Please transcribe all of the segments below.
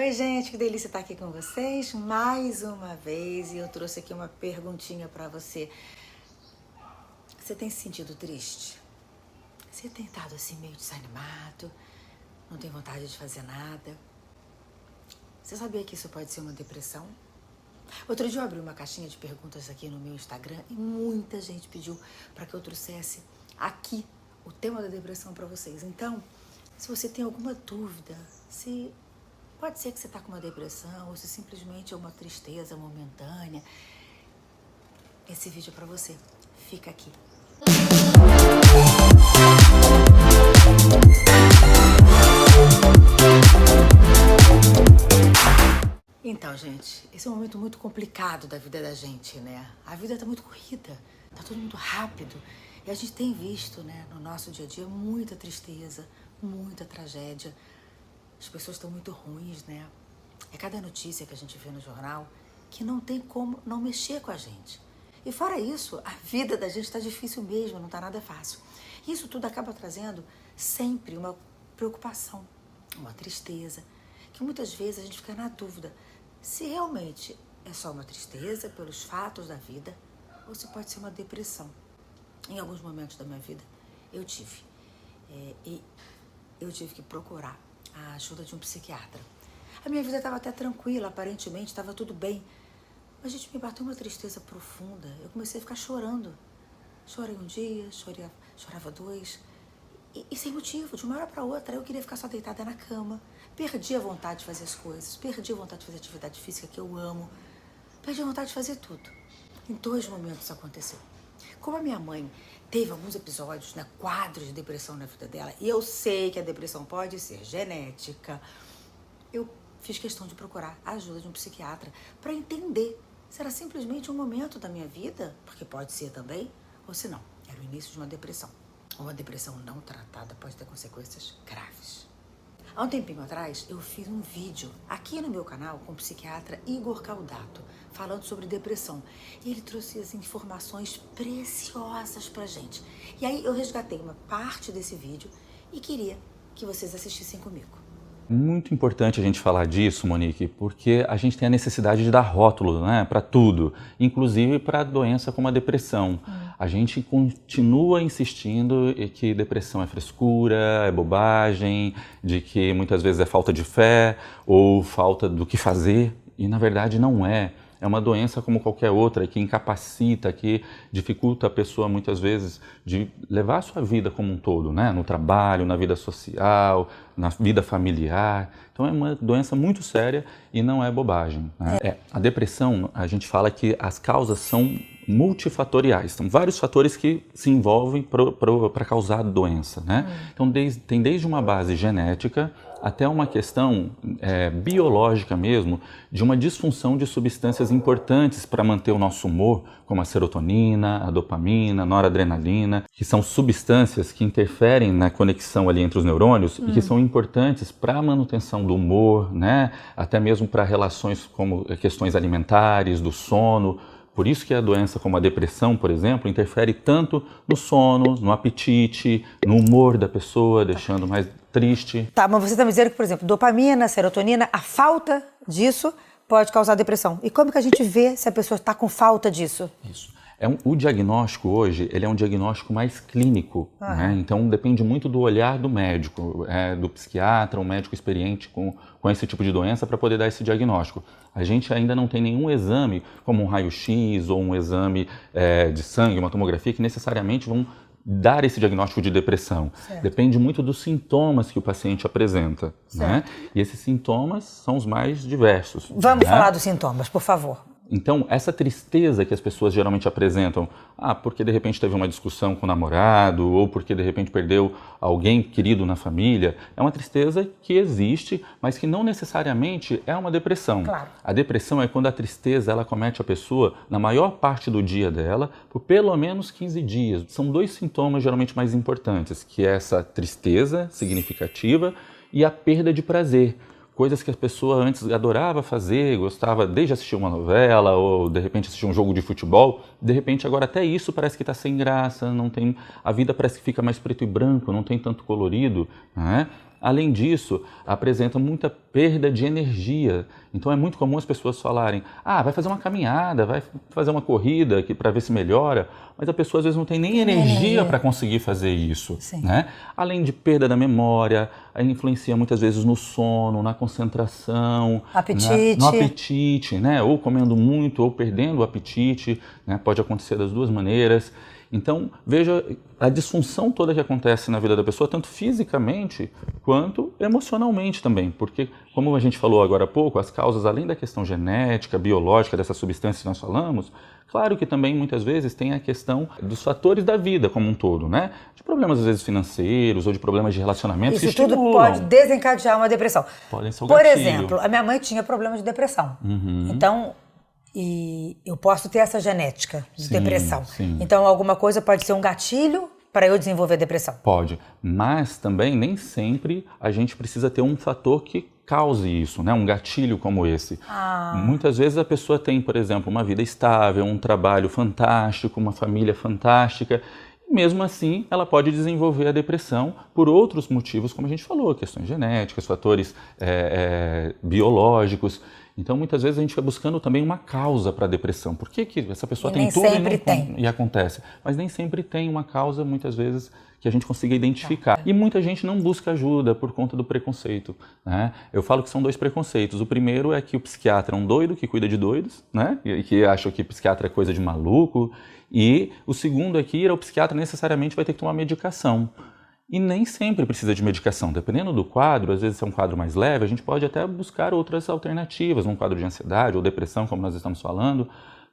Oi, gente, que delícia estar aqui com vocês mais uma vez e eu trouxe aqui uma perguntinha pra você. Você tem se sentido triste? Você tem estado assim meio desanimado? Não tem vontade de fazer nada? Você sabia que isso pode ser uma depressão? Outro dia eu abri uma caixinha de perguntas aqui no meu Instagram e muita gente pediu para que eu trouxesse aqui o tema da depressão para vocês. Então, se você tem alguma dúvida, se pode ser que você está com uma depressão ou se simplesmente é uma tristeza momentânea, esse vídeo é para você. Fica aqui. Então, gente, esse é um momento muito complicado da vida da gente, né? A vida tá muito corrida, tá tudo muito rápido. E a gente tem visto, né, no nosso dia a dia, muita tristeza, muita tragédia. As pessoas estão muito ruins, né? É cada notícia que a gente vê no jornal que não tem como não mexer com a gente. E fora isso, a vida da gente tá difícil mesmo, não tá nada fácil. E isso tudo acaba trazendo sempre uma preocupação, uma tristeza, que muitas vezes a gente fica na dúvida se realmente é só uma tristeza pelos fatos da vida ou se pode ser uma depressão. Em alguns momentos da minha vida eu tive. E eu tive que procurar a ajuda de um psiquiatra. A minha vida estava até tranquila, aparentemente estava tudo bem. Mas, gente, me bateu uma tristeza profunda. Eu comecei a ficar chorando. Chorei um dia, chorava dois. E sem motivo, de uma hora para outra, eu queria ficar só deitada na cama. Perdi a vontade de fazer as coisas, perdi a vontade de fazer atividade física que eu amo. Perdi a vontade de fazer tudo. Em 2 momentos isso aconteceu. Como a minha mãe teve alguns episódios, né, quadros de depressão na vida dela, e eu sei que a depressão pode ser genética, eu fiz questão de procurar a ajuda de um psiquiatra para entender se era simplesmente um momento da minha vida, porque pode ser também, ou se não, era o início de uma depressão. Uma depressão não tratada pode ter consequências graves. Há um tempinho atrás, eu fiz um vídeo aqui no meu canal com o psiquiatra Igor Caldato, falando sobre depressão. E ele trouxe as informações preciosas pra gente. E aí eu resgatei uma parte desse vídeo e queria que vocês assistissem comigo. Muito importante a gente falar disso, Monique, porque a gente tem a necessidade de dar rótulo, né, para tudo, inclusive para doença como a depressão. A gente continua insistindo que depressão é frescura, é bobagem, de que muitas vezes é falta de fé ou falta do que fazer, e na verdade não é. É uma doença como qualquer outra, que incapacita, que dificulta a pessoa muitas vezes de levar a sua vida como um todo, né? No trabalho, na vida social, na vida familiar. Então é uma doença muito séria e não é bobagem, né? A depressão, a gente fala que as causas são multifatoriais, são vários fatores que se envolvem para causar a doença, né? Então tem desde uma base genética até uma questão biológica mesmo, de uma disfunção de substâncias importantes para manter o nosso humor, como a serotonina, a dopamina, a noradrenalina, que são substâncias que interferem na conexão ali entre os neurônios e que são importantes para a manutenção do humor, né? Até mesmo para relações como questões alimentares, do sono. Por isso que a doença como a depressão, por exemplo, interfere tanto no sono, no apetite, no humor da pessoa, deixando mais triste. Tá, mas você está me dizendo que, por exemplo, dopamina, serotonina, a falta disso pode causar depressão. E como que a gente vê se a pessoa está com falta disso? Isso. O diagnóstico hoje, ele é um diagnóstico mais clínico, né? Então depende muito do olhar do médico, do psiquiatra, um médico experiente com esse tipo de doença para poder dar esse diagnóstico. A gente ainda não tem nenhum exame, como um raio-x ou um exame de sangue, uma tomografia, que necessariamente vão dar esse diagnóstico de depressão. Certo. Depende muito dos sintomas que o paciente apresenta, né? E esses sintomas são os mais diversos. Vamos falar dos sintomas, por favor. Então, essa tristeza que as pessoas geralmente apresentam, porque de repente teve uma discussão com o namorado, ou porque de repente perdeu alguém querido na família, é uma tristeza que existe, mas que não necessariamente é uma depressão. Claro. A depressão é quando a tristeza ela comete a pessoa na maior parte do dia dela, por pelo menos 15 dias. São 2 sintomas geralmente mais importantes, que é essa tristeza significativa e a perda de prazer. Coisas que a pessoa antes adorava fazer, gostava desde assistir uma novela ou de repente assistir um jogo de futebol, de repente agora até isso parece que está sem graça, não tem, a vida parece que fica mais preto e branco, não tem tanto colorido, né? Além disso, apresenta muita perda de energia. Então é muito comum as pessoas falarem, vai fazer uma caminhada, vai fazer uma corrida para ver se melhora, mas a pessoa às vezes não tem nem energia para conseguir fazer isso. Né? Além de perda da memória, influencia muitas vezes no sono, na concentração, no apetite, né? Ou comendo muito ou perdendo o apetite, né? Pode acontecer das duas maneiras. Então, veja a disfunção toda que acontece na vida da pessoa, tanto fisicamente quanto emocionalmente também. Porque, como a gente falou agora há pouco, as causas, além da questão genética, biológica, dessas substâncias que nós falamos, claro que também muitas vezes tem a questão dos fatores da vida como um todo, né? De problemas, às vezes, financeiros ou de problemas de relacionamento que estimulam. Isso tudo pode desencadear uma depressão. Podem ser o Por gatilho. exemplo, a minha mãe tinha problema de depressão. Então, e eu posso ter essa genética de depressão. Sim. Então, alguma coisa pode ser um gatilho para eu desenvolver depressão. Pode, mas também nem sempre a gente precisa ter um fator que cause isso, né? Um gatilho como esse. Muitas vezes a pessoa tem, por exemplo, uma vida estável, um trabalho fantástico, uma família fantástica, e mesmo assim ela pode desenvolver a depressão por outros motivos, como a gente falou, questões genéticas, fatores biológicos. Então, muitas vezes a gente vai buscando também uma causa para a depressão. Por que essa pessoa tem tudo e acontece? Mas nem sempre tem uma causa, muitas vezes, que a gente consiga identificar. E muita gente não busca ajuda por conta do preconceito. Né? Eu falo que são dois preconceitos. O primeiro é que o psiquiatra é um doido que cuida de doidos, né? E que acha que psiquiatra é coisa de maluco. E o segundo é que o psiquiatra necessariamente vai ter que tomar medicação. E nem sempre precisa de medicação. Dependendo do quadro, às vezes se é um quadro mais leve, a gente pode até buscar outras alternativas, um quadro de ansiedade ou depressão, como nós estamos falando.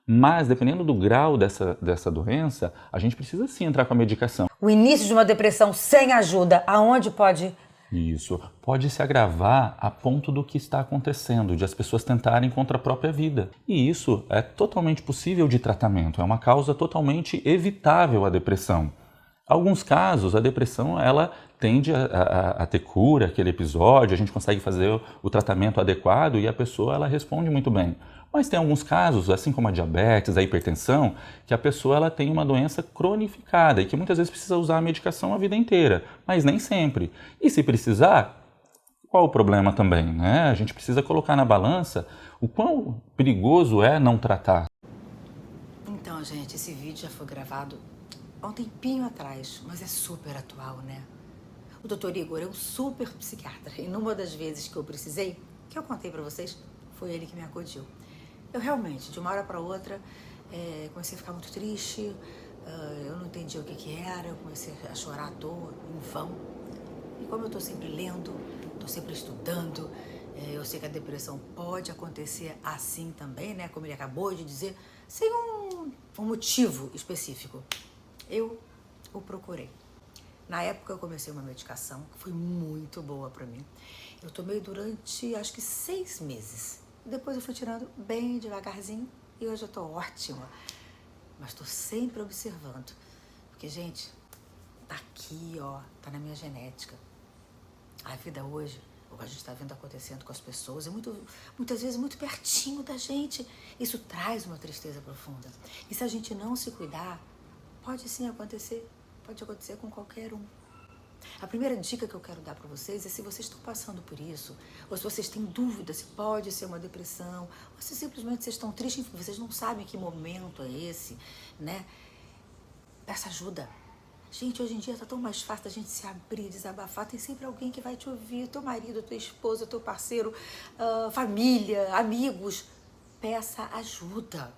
Mas, dependendo do grau dessa doença, a gente precisa sim entrar com a medicação. O início de uma depressão sem ajuda, aonde pode? Isso. Pode se agravar a ponto do que está acontecendo, de as pessoas tentarem contra a própria vida. E isso é totalmente possível de tratamento. É uma causa totalmente evitável a depressão. Alguns casos, a depressão ela tende a ter cura, aquele episódio, a gente consegue fazer o tratamento adequado e a pessoa ela responde muito bem. Mas tem alguns casos, assim como a diabetes, a hipertensão, que a pessoa ela tem uma doença cronificada e que muitas vezes precisa usar a medicação a vida inteira, mas nem sempre. E se precisar, qual o problema também? Né? A gente precisa colocar na balança o quão perigoso é não tratar. Então, gente, esse vídeo já foi gravado há um tempinho atrás, mas é super atual, né? O Dr. Igor é um super psiquiatra e numa das vezes que eu precisei, que eu contei pra vocês, foi ele que me acudiu. Eu realmente, de uma hora pra outra, comecei a ficar muito triste, eu não entendia o que era, eu comecei a chorar à toa, em vão. E como eu tô sempre lendo, tô sempre estudando, eu sei que a depressão pode acontecer assim também, né? Como ele acabou de dizer, sem um motivo específico. Eu o procurei. Na época eu comecei uma medicação que foi muito boa pra mim. Eu tomei durante, acho que 6 meses. Depois eu fui tirando bem devagarzinho e hoje eu tô ótima. Mas tô sempre observando. Porque, gente, tá aqui, ó, tá na minha genética. A vida hoje, o que a gente tá vendo acontecendo com as pessoas, é muitas vezes muito pertinho da gente. Isso traz uma tristeza profunda. E se a gente não se cuidar, pode sim acontecer, pode acontecer com qualquer um. A primeira dica que eu quero dar para vocês é se vocês estão passando por isso, ou se vocês têm dúvida se pode ser uma depressão, ou se simplesmente vocês estão tristes, enfim, vocês não sabem que momento é esse, né? Peça ajuda. Gente, hoje em dia tá tão mais fácil a gente se abrir, desabafar, tem sempre alguém que vai te ouvir, teu marido, tua esposa, teu parceiro, família, amigos. Peça ajuda.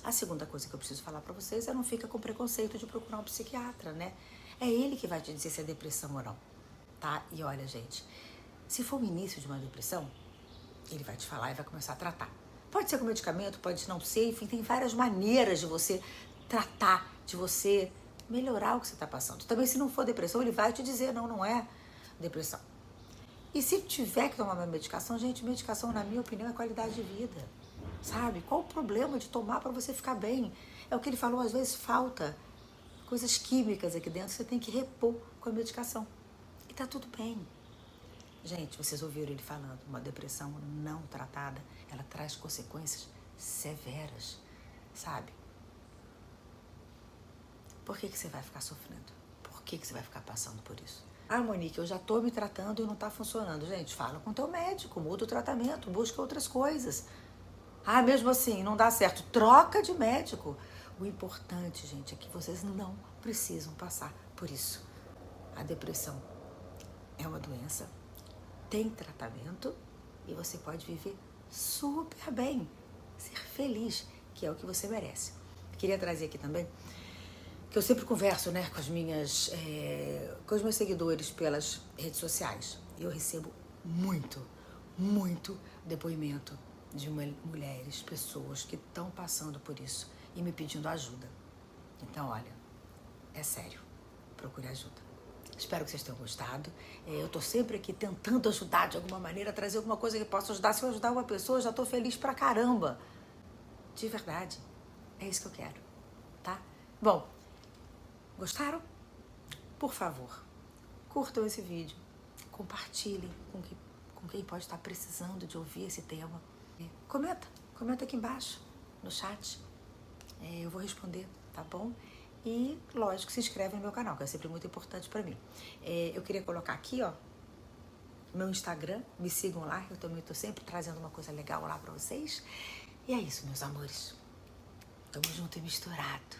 A segunda coisa que eu preciso falar pra vocês é não fica com preconceito de procurar um psiquiatra, né? É ele que vai te dizer se é depressão ou não, tá? E olha, gente, se for o início de uma depressão, ele vai te falar e vai começar a tratar. Pode ser com medicamento, pode não ser, enfim, tem várias maneiras de você tratar, de você melhorar o que você tá passando. Também se não for depressão, ele vai te dizer, não é depressão. E se tiver que tomar uma medicação, gente, medicação, na minha opinião, é qualidade de vida. Sabe? Qual o problema de tomar para você ficar bem? É o que ele falou, às vezes falta coisas químicas aqui dentro, você tem que repor com a medicação. E tá tudo bem. Gente, vocês ouviram ele falando, uma depressão não tratada, ela traz consequências severas, sabe? Por que você vai ficar sofrendo? Por que você vai ficar passando por isso? Ah, Monique, eu já tô me tratando e não tá funcionando. Gente, fala com teu médico, muda o tratamento, busca outras coisas. Ah, mesmo assim, não dá certo. Troca de médico. O importante, gente, é que vocês não precisam passar por isso. A depressão é uma doença, tem tratamento e você pode viver super bem, ser feliz, que é o que você merece. Queria trazer aqui também que eu sempre converso, né, com os meus seguidores pelas redes sociais. E eu recebo muito depoimento de mulheres, pessoas que estão passando por isso e me pedindo ajuda. Então, olha, é sério, procure ajuda. Espero que vocês tenham gostado. Eu tô sempre aqui tentando ajudar de alguma maneira, trazer alguma coisa que possa ajudar. Se eu ajudar uma pessoa, eu já tô feliz pra caramba. De verdade. É isso que eu quero, tá? Bom, gostaram? Por favor, curtam esse vídeo, compartilhem com quem pode estar precisando de ouvir esse tema. Comenta aqui embaixo, no chat. Eu vou responder, tá bom? E, lógico, se inscreve no meu canal, que é sempre muito importante pra mim. Eu queria colocar aqui, ó, meu Instagram, me sigam lá, eu também tô sempre trazendo uma coisa legal lá pra vocês. E é isso, meus amores. Tamo junto e misturado.